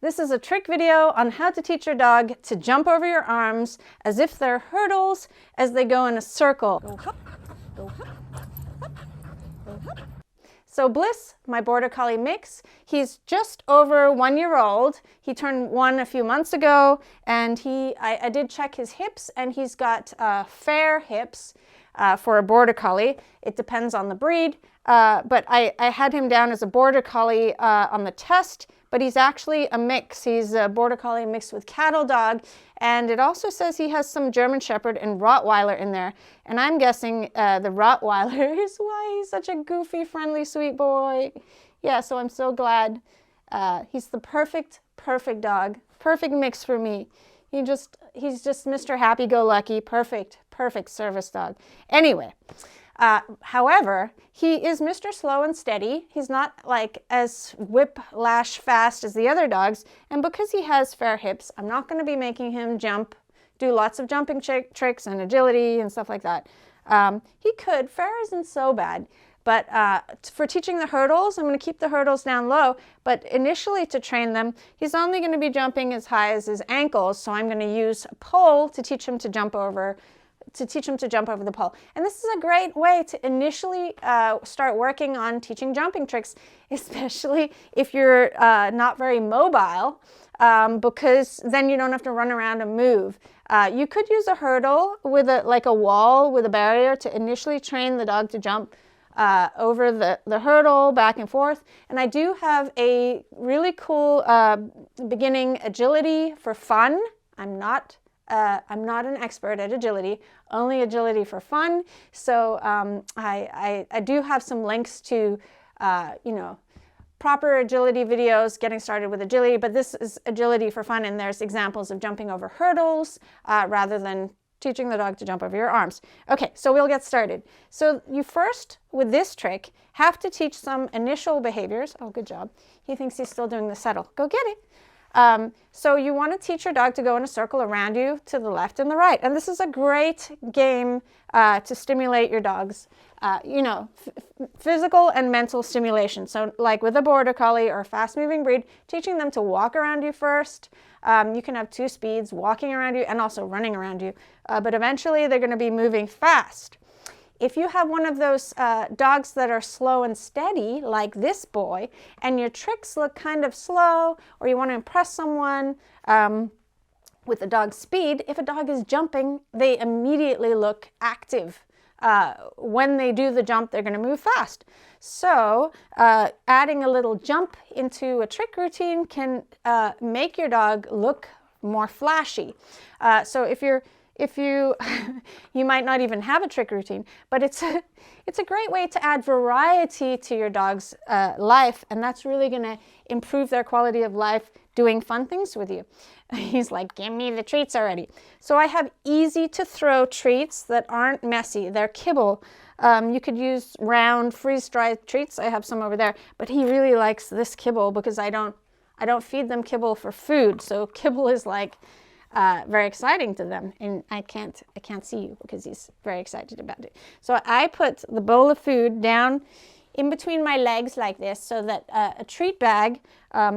This is a trick video on how to teach your dog to jump over your arms as if they're hurdles as they go in a circle. Go hop, go hop, hop, go hop. So Bliss, my Border Collie mix, he's just over 1 year old. He turned 1 a few months ago, and I did check his hips, and he's got fair hips for a Border Collie. It depends on the breed, but I had him down as a Border Collie on the test, but he's actually a mix. He's a Border Collie mixed with cattle dog, and it also says he has some German Shepherd and Rottweiler in there, and I'm guessing the Rottweiler is why he's such a goofy, friendly, sweet boy. Yeah, so I'm so glad. He's the perfect dog, perfect mix for me. He's just Mr. Happy-Go-Lucky, perfect service dog. Anyway, however, he is Mr. Slow and Steady. He's not like as whiplash fast as the other dogs, and because he has fair hips, I'm not going to be making him do lots of jumping tricks and agility and stuff like that. He could. Fair isn't so bad. But for teaching the hurdles, I'm going to keep the hurdles down low. But initially to train them, he's only going to be jumping as high as his ankles. So I'm going to use a pole to teach him to jump over the pole. And this is a great way to initially start working on teaching jumping tricks, especially if you're not very mobile, because then you don't have to run around and move. You could use a hurdle with like a wall with a barrier to initially train the dog to jump over the hurdle back and forth. And I do have a really cool beginning agility for fun. I'm not an expert at agility, only agility for fun. So I do have some links to, proper agility videos, getting started with agility, but this is agility for fun, and there's examples of jumping over hurdles rather than teaching the dog to jump over your arms. Okay, so we'll get started. So you first, with this trick, have to teach some initial behaviors. Oh, good job. He thinks he's still doing the settle. Go get it. So you want to teach your dog to go in a circle around you to the left and the right. And this is a great game to stimulate your dog's, physical and mental stimulation. So like with a Border Collie or a fast-moving breed, teaching them to walk around you first. You can have 2 speeds, walking around you and also running around you. But eventually they're going to be moving fast. If you have one of those dogs that are slow and steady, like this boy, and your tricks look kind of slow, or you want to impress someone with the dog's speed, if a dog is jumping, they immediately look active. When they do the jump, they're going to move fast. So adding a little jump into a trick routine can make your dog look more flashy. So if you you might not even have a trick routine, but it's a great way to add variety to your dog's life, and that's really going to improve their quality of life doing fun things with you. He's like, give me the treats already. So I have easy to throw treats that aren't messy. They're kibble. You could use round freeze-dried treats. I have some over there, but he really likes this kibble because I don't feed them kibble for food. So kibble is like very exciting to them, and I can't see you because he's very excited about it. So I put the bowl of food down in between my legs like this so that a treat bag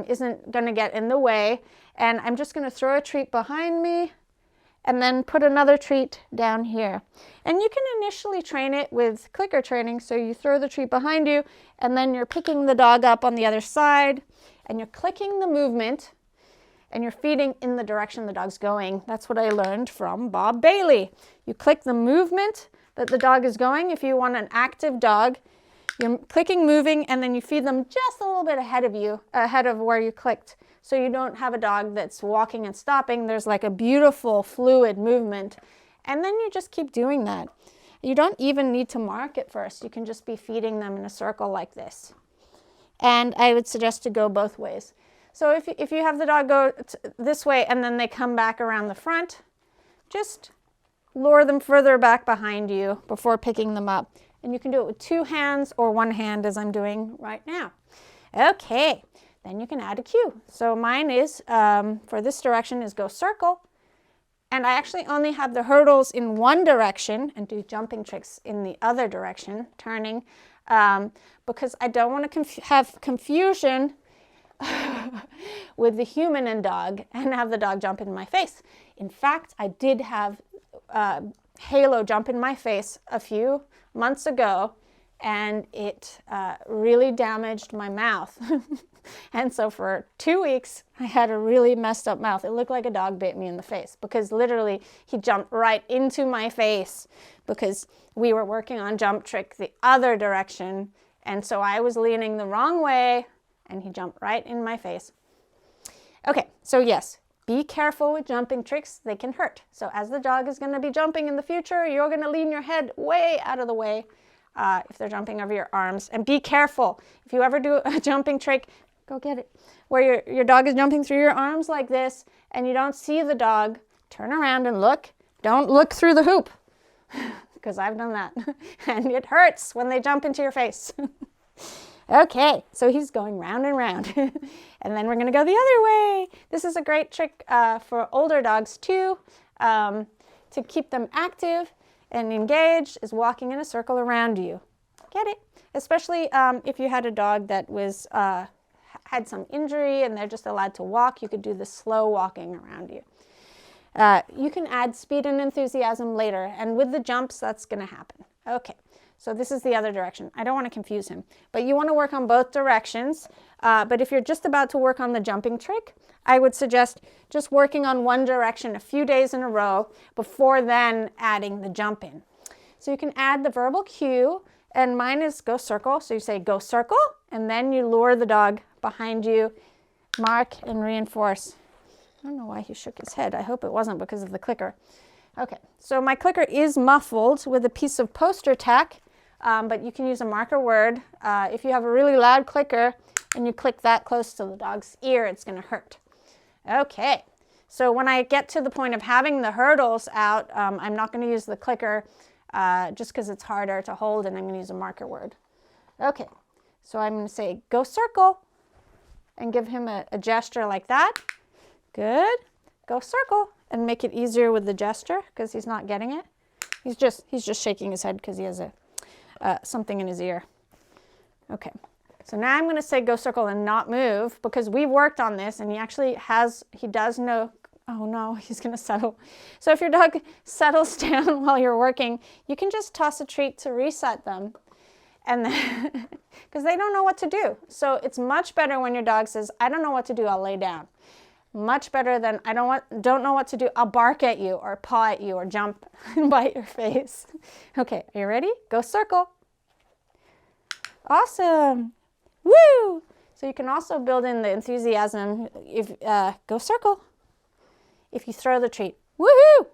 isn't going to get in the way, and I'm just going to throw a treat behind me and then put another treat down here. And you can initially train it with clicker training, so you throw the treat behind you and then you're picking the dog up on the other side and you're clicking the movement and you're feeding in the direction the dog's going. That's what I learned from Bob Bailey. You click the movement that the dog is going. If you want an active dog, you're clicking, moving, and then you feed them just a little bit ahead of where you clicked. So you don't have a dog that's walking and stopping. There's like a beautiful fluid movement. And then you just keep doing that. You don't even need to mark it first. You can just be feeding them in a circle like this. And I would suggest to go both ways. So if you have the dog go this way and then they come back around the front, just lure them further back behind you before picking them up. And you can do it with 2 hands or 1 hand as I'm doing right now. Okay, then you can add a cue. So mine is, for this direction, is go circle. And I actually only have the hurdles in one direction and do jumping tricks in the other direction, turning, because I don't want to have confusion with the human and dog and have the dog jump in my face. In fact, I did have Halo jump in my face a few months ago, and it really damaged my mouth. And so for 2 weeks, I had a really messed up mouth. It looked like a dog bit me in the face because literally he jumped right into my face because we were working on jump trick the other direction. And so I was leaning the wrong way and he jumped right in my face. Okay, so yes, be careful with jumping tricks. They can hurt. So as the dog is going to be jumping in the future, you're going to lean your head way out of the way if they're jumping over your arms. And be careful. If you ever do a jumping trick, go get it, where your dog is jumping through your arms like this and you don't see the dog, turn around and look. Don't look through the hoop because I've done that and it hurts when they jump into your face. Okay, so he's going round and round and then we're going to go the other way. This is a great trick for older dogs too, to keep them active and engaged, is walking in a circle around you. Get it? Especially if you had a dog that was had some injury and they're just allowed to walk, you could do the slow walking around you. You can add speed and enthusiasm later, and with the jumps, that's going to happen. Okay, so this is the other direction. I don't want to confuse him, but you want to work on both directions. But if you're just about to work on the jumping trick, I would suggest just working on one direction a few days in a row before then adding the jump in. So you can add the verbal cue, and mine is go circle. So you say go circle, and then you lure the dog behind you, mark and reinforce. I don't know why he shook his head. I hope it wasn't because of the clicker. Okay, so my clicker is muffled with a piece of poster tack, but you can use a marker word. If you have a really loud clicker and you click that close to the dog's ear, it's going to hurt. Okay, so when I get to the point of having the hurdles out, I'm not going to use the clicker just because it's harder to hold, and I'm going to use a marker word. Okay, so I'm going to say go circle and give him a gesture like that. Good. Go circle and make it easier with the gesture because he's not getting it. He's just shaking his head because he has something in his ear. Okay. So now I'm going to say go circle and not move because we've worked on this and he does know, oh no, he's going to settle. So if your dog settles down while you're working, you can just toss a treat to reset them. And then, because they don't know what to do. So it's much better when your dog says, I don't know what to do, I'll lay down. Much better than I don't know what to do, I'll bark at you or paw at you or jump and bite your face. Okay, are you ready? Go circle. Awesome. Woo! So you can also build in the enthusiasm if go circle. If you throw the treat. Woohoo!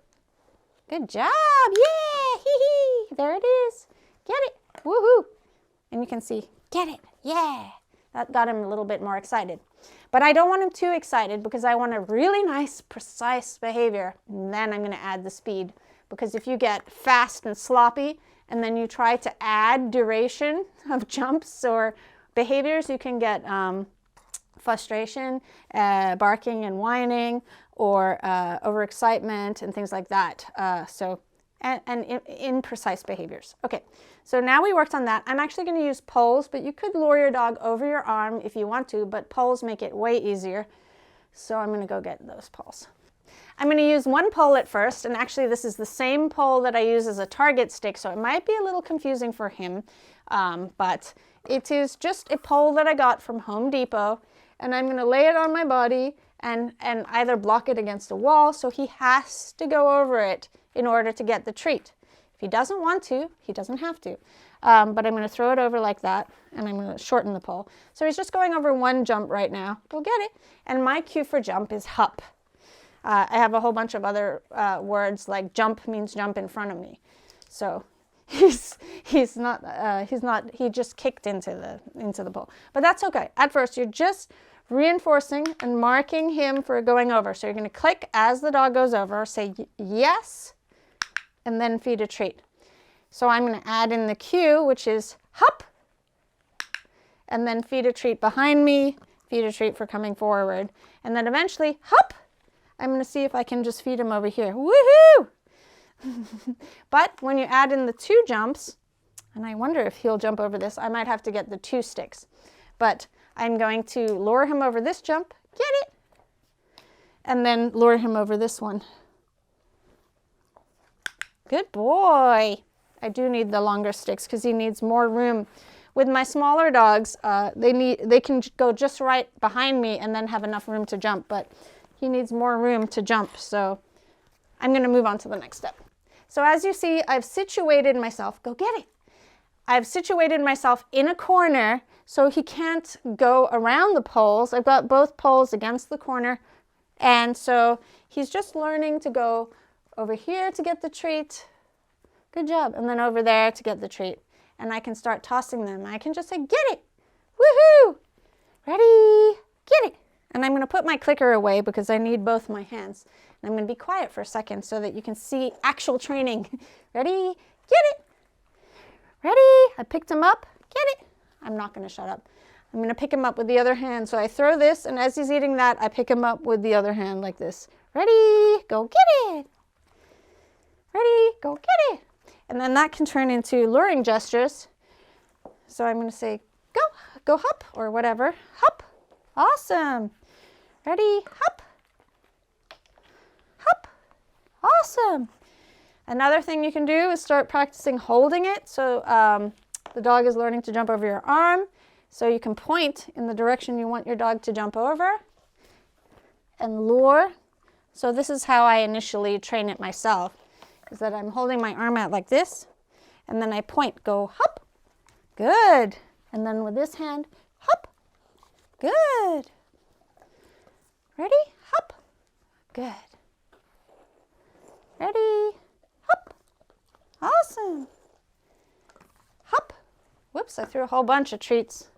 Good job. Yeah! Hee hee. There it is. Get it. Woohoo! And you can see, get it. Yeah! That got him a little bit more excited. But I don't want him too excited because I want a really nice, precise behavior. And then I'm going to add the speed. Because if you get fast and sloppy and then you try to add duration of jumps or behaviors, you can get frustration, barking and whining, or overexcitement and things like that. And imprecise behaviors. Okay, so now we worked on that. I'm actually going to use poles, but you could lure your dog over your arm if you want to, but poles make it way easier. So I'm going to go get those poles. I'm going to use one pole at first, and actually this is the same pole that I use as a target stick, so it might be a little confusing for him, but it is just a pole that I got from Home Depot, and I'm going to lay it on my body and either block it against a wall, so he has to go over it in order to get the treat. If he doesn't want to, he doesn't have to. But I'm going to throw it over like that, and I'm going to shorten the pole. So he's just going over one jump right now. We'll get it. And my cue for jump is hup. I have a whole bunch of other words like jump means jump in front of me. So he just kicked into the pole. But that's okay. At first, you're just reinforcing and marking him for going over. So you're going to click as the dog goes over, say yes, and then feed a treat. So I'm going to add in the cue, which is hup, and then feed a treat behind me, feed a treat for coming forward, and then eventually hup. I'm going to see if I can just feed him over here. Woohoo! But when you add in the 2 jumps, and I wonder if he'll jump over this, I might have to get the 2 sticks. But I'm going to lure him over this jump, get it, and then lure him over this one. Good boy. I do need the longer sticks because he needs more room. With my smaller dogs, they can go just right behind me and then have enough room to jump, but he needs more room to jump, so I'm going to move on to the next step. So as you see, I've situated myself, go get it. I've situated myself in a corner so he can't go around the poles. I've got both poles against the corner, and so he's just learning to go over here to get the treat. Good job. And then over there to get the treat. And I can start tossing them. I can just say, get it. Woohoo! Ready? Get it. And I'm going to put my clicker away because I need both my hands. And I'm going to be quiet for a second so that you can see actual training. Ready? Get it. Ready? I picked him up. Get it. I'm not going to shut up. I'm going to pick him up with the other hand. So I throw this, and as he's eating that, I pick him up with the other hand like this. Ready? Go get it. Ready? Go get it. And then that can turn into luring gestures. So I'm going to say, go hop, or whatever. Hop. Awesome. Ready? Hop. Hop. Awesome. Another thing you can do is start practicing holding it. So the dog is learning to jump over your arm. So you can point in the direction you want your dog to jump over and lure. So this is how I initially train it myself, is that I'm holding my arm out like this, and then I point, go hop. Good. And then with this hand, hop. Good. Ready? Hop. Good. Ready? Hop. Awesome. Hop. Whoops, I threw a whole bunch of treats.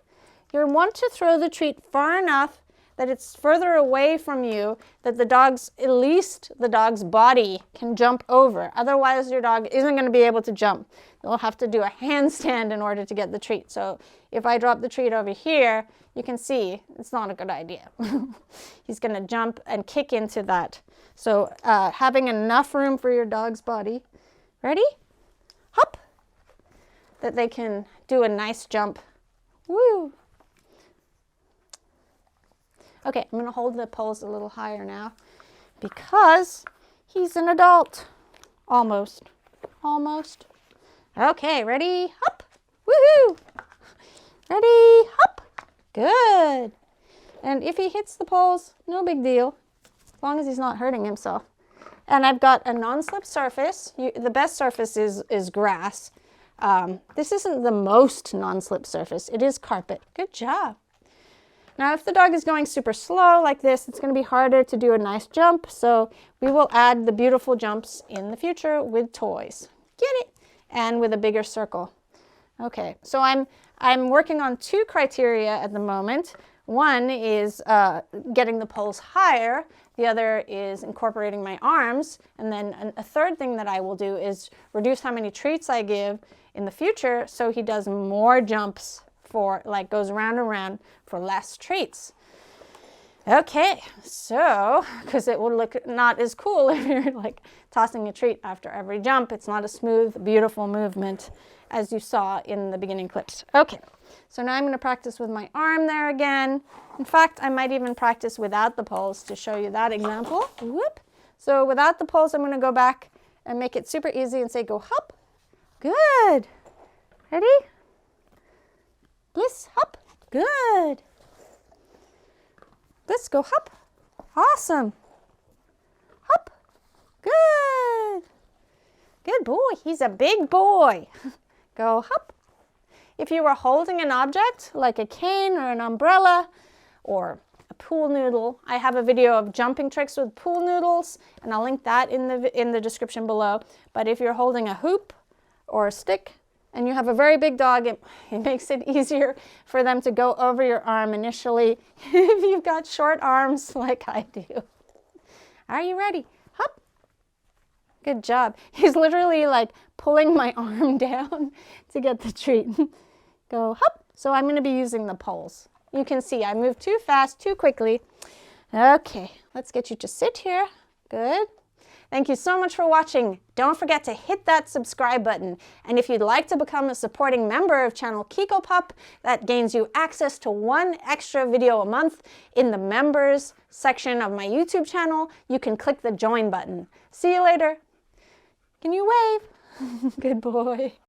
You want to throw the treat far enough that it's further away from you, that at least the dog's body can jump over. Otherwise, your dog isn't going to be able to jump. They'll have to do a handstand in order to get the treat. So if I drop the treat over here, you can see it's not a good idea. He's going to jump and kick into that. So having enough room for your dog's body. Ready? Hop. That they can do a nice jump. Woo! Okay, I'm going to hold the poles a little higher now because he's an adult. Almost. Almost. Okay, ready? Hop. Woohoo! Ready? Hop. Good. And if he hits the poles, no big deal, as long as he's not hurting himself. And I've got a non-slip surface. The best surface is grass. This isn't the most non-slip surface. It is carpet. Good job. Now, if the dog is going super slow like this, it's going to be harder to do a nice jump. So we will add the beautiful jumps in the future with toys. Get it? And with a bigger circle. Okay, so I'm working on two criteria at the moment. One is getting the poles higher. The other is incorporating my arms. And then a third thing that I will do is reduce how many treats I give in the future so he does more jumps for, like, goes around and around for less treats. Okay, so, because it will look not as cool if you're like tossing a treat after every jump. It's not a smooth, beautiful movement as you saw in the beginning clips. Okay, so now I'm going to practice with my arm there again. In fact, I might even practice without the poles to show you that example. Whoop. So without the poles, I'm going to go back and make it super easy and say, go hop. Good. Ready? Bliss, hop. Good. Let's go hop. Awesome. Hop. Good. Good boy. He's a big boy. Go hop. If you were holding an object like a cane or an umbrella or a pool noodle, I have a video of jumping tricks with pool noodles, and I'll link that in the description below. But if you're holding a hoop or a stick and you have a very big dog, it makes it easier for them to go over your arm initially if you've got short arms like I do. Are you ready? Hop. Good job. He's literally like pulling my arm down to get the treat. Go hop. So I'm going to be using the poles. You can see I move too fast, too quickly. Okay, let's get you to sit here. Good. Thank you so much for watching. Don't forget to hit that subscribe button. And if you'd like to become a supporting member of channel KikoPop, that gains you access to 1 extra video a month in the members section of my YouTube channel. You can click the join button. See you later. Can you wave? Good boy.